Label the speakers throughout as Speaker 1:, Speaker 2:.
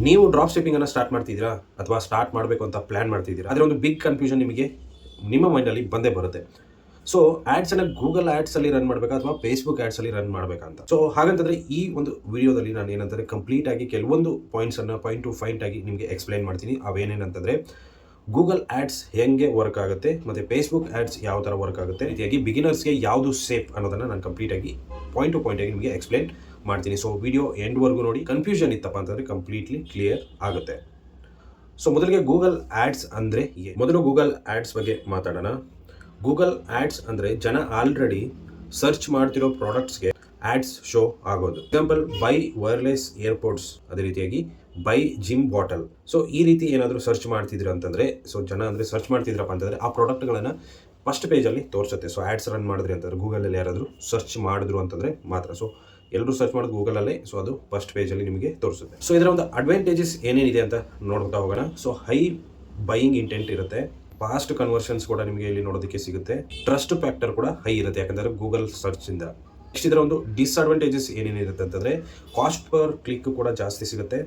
Speaker 1: ನೀವು drop ಶಿಪ್ಪಿಂಗನ್ನು start ಮಾಡ್ತಿದ್ದೀರಾ ಅಥವಾ ಸ್ಟಾರ್ಟ್ ಮಾಡಬೇಕು ಅಂತ ಪ್ಲ್ಯಾನ್ ಮಾಡ್ತಿದ್ದೀರಾ, ಅದರ ಒಂದು ಬಿಗ್ ಕನ್ಫ್ಯೂಷನ್ ನಿಮಗೆ ನಿಮ್ಮ ಮೈಂಡಲ್ಲಿ ಬಂದೇ ಬರುತ್ತೆ. ಸೊ ಆ್ಯಡ್ಸನ್ನು ಗೂಗಲ್ ಆ್ಯಡ್ಸಲ್ಲಿ ರನ್ ಮಾಡಬೇಕಾ ಅಥವಾ ಫೇಸ್ಬುಕ್ ಆ್ಯಡ್ಸಲ್ಲಿ ರನ್ ಮಾಡಬೇಕಂತ. ಸೊ ಹಾಗಂತಂದರೆ ಈ ಒಂದು ವಿಡಿಯೋದಲ್ಲಿ ನಾನು ಏನಂತಂದರೆ ಕಂಪ್ಲೀಟಾಗಿ ಕೆಲವೊಂದು ಪಾಯಿಂಟ್ಸನ್ನು ಪಾಯಿಂಟ್ ಟು ಪಾಯಿಂಟ್ ಆಗಿ ನಿಮಗೆ ಎಕ್ಸ್ಪ್ಲೈನ್ ಮಾಡ್ತೀನಿ. ಅವೇನೇನಂತಂದರೆ ಗೂಗಲ್ ಆ್ಯಡ್ಸ್ ಹೆಂಗೆ ವರ್ಕ್ ಆಗುತ್ತೆ ಮತ್ತು ಫೇಸ್ಬುಕ್ ಆ್ಯಡ್ಸ್ ಯಾವ ಥರ ವರ್ಕ್ ಆಗುತ್ತೆ, ರೀತಿಯಾಗಿ ಬಿಗಿನರ್ಸ್ಗೆ ಯಾವುದು ಸೇಫ್ ಅನ್ನೋದನ್ನು ನಾನು ಕಂಪ್ಲೀಟಾಗಿ ಪಾಯಿಂಟ್ ಟು ಪಾಯಿಂಟಾಗಿ ನಿಮಗೆ ಎಕ್ಸ್ಪ್ಲೈನ್ ಮಾಡ್ತೀನಿ. ಸೊ ವಿಡಿಯೋ ಎಂಡ್ವರೆಗೂ ನೋಡಿ. ಕನ್ಫ್ಯೂಷನ್ ಇತ್ತಪ್ಪ ಅಂತಂದರೆ ಕಂಪ್ಲೀಟ್ಲಿ ಕ್ಲಿಯರ್ ಆಗುತ್ತೆ. ಸೊ ಮೊದಲಿಗೆ ಗೂಗಲ್ ಆ್ಯಡ್ಸ್ ಅಂದರೆ ಮೊದಲು ಗೂಗಲ್ ಆ್ಯಡ್ಸ್ ಬಗ್ಗೆ ಮಾತಾಡೋಣ. ಗೂಗಲ್ ಆ್ಯಡ್ಸ್ ಅಂದರೆ ಜನ ಆಲ್ರೆಡಿ ಸರ್ಚ್ ಮಾಡ್ತಿರೋ ಪ್ರಾಡಕ್ಟ್ಸ್ಗೆ ಆ್ಯಡ್ಸ್ ಶೋ ಆಗೋದು. ಎಕ್ಸಾಂಪಲ್, ಬೈ ವೈರ್ಲೆಸ್ ಏರ್ಪೋರ್ಟ್ಸ್, ಅದೇ ರೀತಿಯಾಗಿ ಬೈ ಜಿಮ್ ಬಾಟಲ್. ಸೊ ಈ ರೀತಿ ಏನಾದರೂ ಸರ್ಚ್ ಮಾಡ್ತಿದ್ರು ಅಂತಂದರೆ, ಸೊ ಜನ ಅಂದರೆ ಸರ್ಚ್ ಮಾಡ್ತಿದ್ರಪ್ಪ ಅಂತಂದರೆ ಆ ಪ್ರಾಡಕ್ಟ್ಗಳನ್ನು ಫಸ್ಟ್ ಪೇಜಲ್ಲಿ ತೋರಿಸುತ್ತೆ. ಸೊ ಆ್ಯಡ್ಸ್ ರನ್ ಮಾಡಿದ್ರಿ ಅಂತಂದರೆ ಗೂಗಲಲ್ಲಿ ಯಾರಾದರೂ ಸರ್ಚ್ ಮಾಡಿದ್ರು ಅಂತಂದರೆ ಮಾತ್ರ. ಸೊ ಎಲ್ಲರೂ ಸರ್ಚ್ ಮಾಡೋದು ಗೂಗಲಲ್ಲೇ, ಸೊ ಅದು ಫಸ್ಟ್ ಪೇಜಲ್ಲಿ ನಿಮಗೆ ತೋರಿಸುತ್ತೆ. ಸೊ ಇದರ ಒಂದು ಅಡ್ವಾಂಟೇಜಸ್ ಏನೇನಿದೆ ಅಂತ ನೋಡ್ತಾ ಹೋಗೋಣ. ಸೊ ಹೈ ಬೈಯಿಂಗ್ ಇಂಟೆಂಟ್ ಇರುತ್ತೆ, ಫಾಸ್ಟ್ ಕನ್ವರ್ಷನ್ಸ್ ಕೂಡ ನಿಮಗೆ ಇಲ್ಲಿ ನೋಡೋದಕ್ಕೆ ಸಿಗುತ್ತೆ, ಟ್ರಸ್ಟ್ ಫ್ಯಾಕ್ಟರ್ ಕೂಡ ಹೈ ಇರುತ್ತೆ ಯಾಕಂದರೆ ಗೂಗಲ್ ಸರ್ಚಿಂದ. ನೆಕ್ಸ್ಟ್ ಇದರ ಒಂದು ಡಿಸ್ಅಡ್ವಾಂಟೇಜಸ್ ಏನೇನಿರುತ್ತೆ ಅಂತಂದರೆ ಕಾಸ್ಟ್ ಪರ್ ಕ್ಲಿಕ್ ಕೂಡ ಜಾಸ್ತಿ ಸಿಗುತ್ತೆ,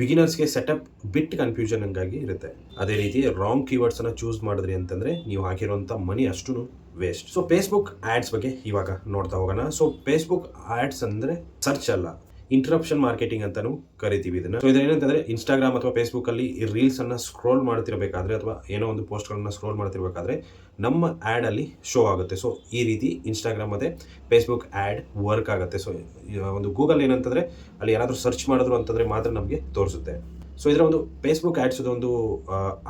Speaker 1: ಬಿಗಿನರ್ಸ್ಗೆ ಸೆಟಪ್ ಬಿಟ್ ಕನ್ಫ್ಯೂಷನ್ ಹಂಗಾಗಿ ಇರುತ್ತೆ. ಅದೇ ರೀತಿ ರಾಂಗ್ ಕೀವರ್ಡ್ಸನ್ನು ಚೂಸ್ ಮಾಡಿದ್ರಿ ಅಂತಂದರೆ ನೀವು ಹಾಕಿರುವಂಥ ಮನಿ ಅಷ್ಟು ವೇಸ್ಟ್. ಸೊ ಫೇಸ್ಬುಕ್ ಆ್ಯಡ್ಸ್ ಬಗ್ಗೆ ಇವಾಗ ನೋಡ್ತಾ ಹೋಗೋಣ. ಸೊ ಫೇಸ್ಬುಕ್ ಆ್ಯಡ್ಸ್ ಅಂದರೆ ಸರ್ಚ್ ಅಲ್ಲ, ಇಂಟರಪ್ಷನ್ ಮಾರ್ಕೆಟಿಂಗ್ ಅಂತಲೂ ಕರಿತೀವಿ ಇದನ್ನು. ಸೊ ಇದೇನಂತಂದರೆ ಇನ್ಸ್ಟಾಗ್ರಾಮ್ ಅಥವಾ ಫೇಸ್ಬುಕ್ಕಲ್ಲಿ ಈ ರೀಲ್ಸನ್ನು ಸ್ಕ್ರೋಲ್ ಮಾಡ್ತಿರಬೇಕಾದ್ರೆ ಅಥವಾ ಏನೋ ಒಂದು ಪೋಸ್ಟ್ಗಳನ್ನು ಸ್ಕ್ರೋಲ್ ಮಾಡ್ತಿರ್ಬೇಕಾದ್ರೆ ನಮ್ಮ ಆ್ಯಡಲ್ಲಿ ಶೋ ಆಗುತ್ತೆ. ಸೊ ಈ ರೀತಿ ಇನ್ಸ್ಟಾಗ್ರಾಮ್ ಮತ್ತು ಫೇಸ್ಬುಕ್ ಆ್ಯಡ್ ವರ್ಕ್ ಆಗುತ್ತೆ. ಸೊ ಒಂದು ಗೂಗಲ್ ಏನಂತಂದರೆ ಅಲ್ಲಿ ಯಾರಾದರೂ ಸರ್ಚ್ ಮಾಡಿದ್ರು ಅಂತಂದರೆ ಮಾತ್ರ ನಮಗೆ ತೋರಿಸುತ್ತೆ. ಸೊ ಇದರ ಒಂದು ಫೇಸ್ಬುಕ್ ಆ್ಯಡ್ಸ್ ಒಂದು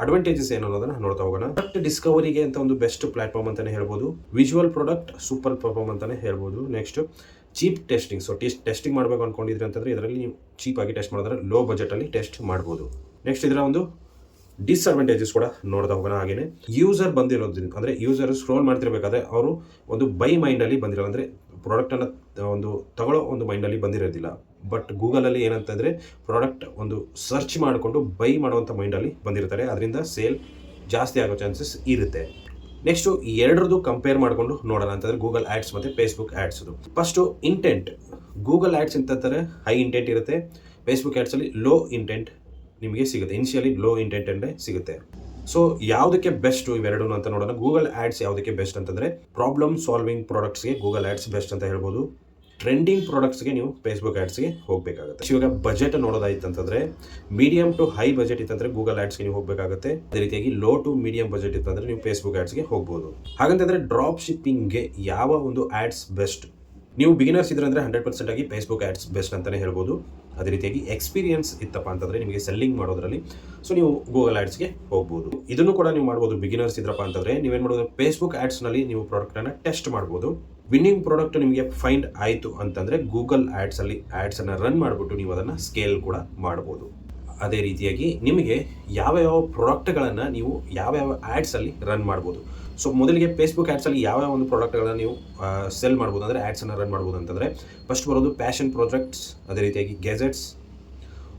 Speaker 1: ಅಡ್ವಾಂಟೇಜಸ್ ಏನು ಅನ್ನೋದನ್ನು ನೋಡ್ತಾ ಹೋಗೋಣ. ಪ್ರಾಡಕ್ಟ್ ಡಿಸ್ಕವರಿಗೆ ಅಂತ ಒಂದು ಬೆಸ್ಟ್ ಪ್ಲಾಟ್ಫಾರ್ಮ್ ಅಂತಲೇ ಹೇಳ್ಬೋದು. ವಿಜುವಲ್ ಪ್ರಾಡಕ್ಟ್ ಸೂಪರ್ ಪರ್ಫಾರ್ಮ್ ಅಂತಲೇ ಹೇಳ್ಬೋದು. Next cheap testing. So testing ಮಾಡಬೇಕು ಅಂದ್ಕೊಂಡಿದ್ರೆ ಅಂತಂದರೆ ಇದರಲ್ಲಿ ನೀವು ಚೀಪಾಗಿ ಟೆಸ್ಟ್ ಮಾಡಿದ್ರೆ ಲೋ ಬಜೆಟಲ್ಲಿ ಟೆಸ್ಟ್ ಮಾಡ್ಬೋದು. ನೆಕ್ಸ್ಟ್ ಇದರ ಒಂದು ಡಿಸ್ಅಡ್ವಾಂಟೇಜಸ್ ಕೂಡ ನೋಡ್ತಾ ಹೋಗೋಣ. ಹಾಗೆಯೇ ಯೂಸರ್ ಬಂದಿರೋದ್ರಿಂದ, ಅಂದರೆ ಯೂಸರ್ ಸ್ಕ್ರೋಲ್ ಮಾಡ್ತಿರ್ಬೇಕಾದ್ರೆ ಅವರು ಒಂದು ಬೈ ಮೈಂಡಲ್ಲಿ ಬಂದಿರೋಲ್ಲ, ಅಂದರೆ ಪ್ರಾಡಕ್ಟನ್ನು ಒಂದು ತಗೊಳ್ಳೋ ಒಂದು ಮೈಂಡಲ್ಲಿ ಬಂದಿರೋದಿಲ್ಲ. ಬಟ್ ಗೂಗಲಲ್ಲಿ ಏನಂತಂದರೆ ಪ್ರಾಡಕ್ಟ್ ಒಂದು ಸರ್ಚ್ ಮಾಡಿಕೊಂಡು ಬೈ ಮಾಡುವಂಥ ಮೈಂಡಲ್ಲಿ ಬಂದಿರ್ತಾರೆ, ಅದರಿಂದ ಸೇಲ್ ಜಾಸ್ತಿ ಆಗೋ ಚಾನ್ಸಸ್ ಇರುತ್ತೆ. ನೆಕ್ಸ್ಟು ಎರಡರದ್ದು ಕಂಪೇರ್ ಮಾಡಿಕೊಂಡು ನೋಡೋಣ ಅಂತಂದರೆ ಗೂಗಲ್ ಆ್ಯಡ್ಸ್ ಮತ್ತು ಫೇಸ್ಬುಕ್ ಆ್ಯಡ್ಸ್ದು. First intent. ಗೂಗಲ್ ಆ್ಯಡ್ಸ್ ಅಂತಂದರೆ ಹೈ ಇಂಟೆಂಟ್ ಇರುತ್ತೆ, ಫೇಸ್ಬುಕ್ ಆ್ಯಡ್ಸಲ್ಲಿ ಲೋ ಇಂಟೆಂಟ್ ನಿಮಗೆ ಸಿಗುತ್ತೆ. ಇನಿಷಿಯಲಿ ಲೋ ಇಂಟೆಂಟ್ ಅಂದರೆ ಸಿಗುತ್ತೆ. ಸೊ ಯಾವುದಕ್ಕೆ ಬೆಸ್ಟು ಇವೆರಡೂ ಅಂತ ನೋಡೋಣ. ಗೂಗಲ್ ಆ್ಯಡ್ಸ್ ಯಾವುದಕ್ಕೆ ಬೆಸ್ಟ್ ಅಂತಂದರೆ ಪ್ರಾಬ್ಲಮ್ ಸಾಲ್ವಿಂಗ್ ಪ್ರಾಡಕ್ಟ್ಸ್ಗೆ ಗೂಗಲ್ ಆ್ಯಡ್ಸ್ ಬೆಸ್ಟ್ ಅಂತ ಹೇಳ್ಬೋದು. ಟ್ರೆಂಡಿಂಗ್ ಪ್ರಾಡಕ್ಟ್ಸ್ಗೆ ನೀವು ಫೇಸ್ಬುಕ್ ಆ್ಯಡ್ಸ್ಗೆ ಹೋಗಬೇಕಾಗುತ್ತೆ. ಇವಾಗ ಬಜೆಟ್ ನೋಡೋದಾಯ್ತು ಅಂತಂದರೆ ಮೀಡಿಯಮ್ ಟು ಹೈ ಬಜೆಟ್ ಇತ್ತಂದರೆ ಗೂಗಲ್ ಆ್ಯಡ್ಸ್ಗೆ ನೀವು ಹೋಗಬೇಕಾಗುತ್ತೆ. ಅದೇ ರೀತಿಯಾಗಿ ಲೋ ಟು ಮೀಡಿಯಂ ಬಜೆಟ್ ಇತ್ತಂದರೆ ನೀವು ಫೇಸ್ಬುಕ್ ಆ್ಯಡ್ಸ್ಗೆ ಹೋಗ್ಬೋದು. ಹಾಗಂತಂದರೆ ಡ್ರಾಪ್ ಶಿಪ್ಪಿಂಗ್ಗೆ ಯಾವ ಒಂದು ಆ್ಯಡ್ಸ್ ಬೆಸ್ಟ್? ನೀವು ಬಿಗಿನರ್ಸ್ ಇದ್ರೆ ಅಂದರೆ 100% ಆಗಿ ಫೇಸ್ಬುಕ್ ಆ್ಯಡ್ಸ್ ಬೆಸ್ಟ್ ಅಂತಲೇ ಹೇಳ್ಬೋದು. ಅದೇ ರೀತಿಯಾಗಿ ಎಕ್ಸ್ಪೀರಿಯನ್ಸ್ ಇತ್ತಪ್ಪ ಅಂತಂದರೆ ನಿಮಗೆ ಸೆಲ್ಲಿಂಗ್ ಮಾಡೋದ್ರಲ್ಲಿ, ಸೊ ನೀವು ಗೂಗಲ್ ಆ್ಯಡ್ಸ್ಗೆ ಹೋಗ್ಬೋದು. ಇದನ್ನು ಕೂಡ ನೀವು ಮಾಡ್ಬೋದು. ಬಿಗಿನರ್ಸ್ ಇದ್ರಪ್ಪ ಅಂತಂದರೆ ನೀವೇನು ಮಾಡ್ಬೋದು, ಫೇಸ್ಬುಕ್ ಆ್ಯಡ್ಸ್ನಲ್ಲಿ ನೀವು ಪ್ರಾಡಕ್ಟನ್ನು ಟೆಸ್ಟ್ ಮಾಡ್ಬೋದು. ವಿನ್ನಿಂಗ್ ಪ್ರಾಡಕ್ಟ್ ನಿಮಗೆ ಫೈಂಡ್ ಆಯಿತು ಅಂತಂದರೆ ಗೂಗಲ್ ಆ್ಯಡ್ಸಲ್ಲಿ ಆ್ಯಡ್ಸನ್ನು ರನ್ ಮಾಡಿಬಿಟ್ಟು ನೀವು ಅದನ್ನು ಸ್ಕೇಲ್ ಕೂಡ ಮಾಡ್ಬೋದು. ಅದೇ ರೀತಿಯಾಗಿ ನಿಮಗೆ ಯಾವ ಪ್ರಾಡಕ್ಟ್ಗಳನ್ನು ನೀವು ಯಾವ್ಯಾವ ಆ್ಯಡ್ಸಲ್ಲಿ ರನ್ ಮಾಡ್ಬೋದು. ಸೊ ಮೊದಲಿಗೆ ಫೇಸ್ಬುಕ್ ಆ್ಯಡ್ಸಲ್ಲಿ ಯಾವ್ಯಾವ ಒಂದು ಪ್ರಾಡಕ್ಟ್ಗಳನ್ನು ನೀವು ಸೆಲ್ ಮಾಡ್ಬೋದು, ಅಂದರೆ ಆ್ಯಡ್ಸನ್ನು ರನ್ ಮಾಡ್ಬೋದು ಅಂತಂದರೆ ಫಸ್ಟ್ ಬರೋದು ಪ್ಯಾಷನ್ ಪ್ರಾಡಕ್ಟ್ಸ್, ಅದೇ ರೀತಿಯಾಗಿ gadgets,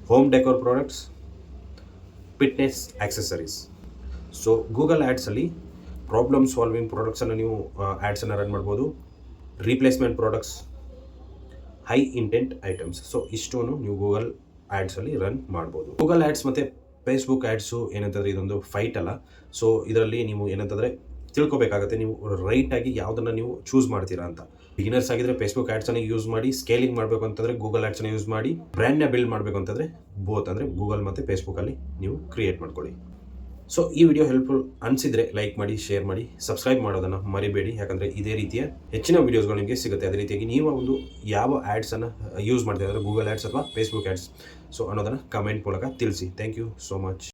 Speaker 1: home decor products, fitness accessories. So Google ಆ್ಯಡ್ಸಲ್ಲಿ ಪ್ರಾಬ್ಲಮ್ ಸಾಲ್ವಿಂಗ್ ಪ್ರಾಡಕ್ಟ್ಸನ್ನು ನೀವು ಆ್ಯಡ್ಸನ್ನು ರನ್ ಮಾಡ್ಬೋದು. Replacement products, high intent items. So ಇಷ್ಟನ್ನು ನೀವು ಗೂಗಲ್ ಆ್ಯಡ್ಸಲ್ಲಿ ರನ್ ಮಾಡ್ಬೋದು. ಗೂಗಲ್ ಆ್ಯಡ್ಸ್ ಮತ್ತು ಫೇಸ್ಬುಕ್ ಆ್ಯಡ್ಸು ಏನಂತಂದರೆ ಇದೊಂದು ಫೈಟ್ ಅಲ್ಲ. ಸೊ ಇದರಲ್ಲಿ ನೀವು ಏನಂತಂದರೆ ತಿಳ್ಕೊಬೇಕಾಗುತ್ತೆ ನೀವು ರೈಟಾಗಿ ಯಾವುದನ್ನು ನೀವು ಚೂಸ್ ಮಾಡ್ತೀರಾ ಅಂತ. ಬಿಗಿನರ್ಸ್ ಆಗಿದ್ದರೆ ಫೇಸ್ಬುಕ್ ಆ್ಯಡ್ಸನ್ನು ಯೂಸ್ ಮಾಡಿ, ಸ್ಕೇಲಿಂಗ್ ಮಾಡಬೇಕು ಅಂತಂದರೆ ಗೂಗಲ್ ಆ್ಯಡ್ಸನ್ನು ಯೂಸ್ ಮಾಡಿ, ಬ್ರ್ಯಾಂಡ್ನ ಬಿಲ್ಡ್ ಮಾಡಬೇಕು ಅಂತಂದರೆ ಬೋತ್, ಅಂದರೆ ಗೂಗಲ್ ಮತ್ತು ಫೇಸ್ಬುಕ್ಕಲ್ಲಿ ನೀವು ಕ್ರಿಯೇಟ್ ಮಾಡ್ಕೊಳ್ಳಿ. ಸೊ ಈ ವಿಡಿಯೋ ಹೆಲ್ಪ್ಫುಲ್ ಅನಿಸಿದರೆ ಲೈಕ್ ಮಾಡಿ, ಶೇರ್ ಮಾಡಿ, ಸಬ್ಸ್ಕ್ರೈಬ್ ಮಾಡೋದನ್ನು ಮರಿಬೇಡಿ. ಯಾಕಂದರೆ ಇದೇ ರೀತಿಯ ಹೆಚ್ಚಿನ ವೀಡಿಯೋಸ್ಗಳು ನಿಮಗೆ ಸಿಗುತ್ತೆ. ಅದೇ ರೀತಿಯಾಗಿ ನೀವು ಒಂದು ಯಾವ ಆ್ಯಡ್ಸನ್ನು ಯೂಸ್ ಮಾಡ್ತೀರಾ, ಅಂದರೆ ಗೂಗಲ್ ಆ್ಯಡ್ಸ್ ಅಥವಾ ಫೇಸ್ಬುಕ್ ಆ್ಯಡ್ಸ್, ಸೊ ಅನ್ನೋದನ್ನು ಕಮೆಂಟ್ ಮೂಲಕ ತಿಳಿಸಿ. Thank you so much.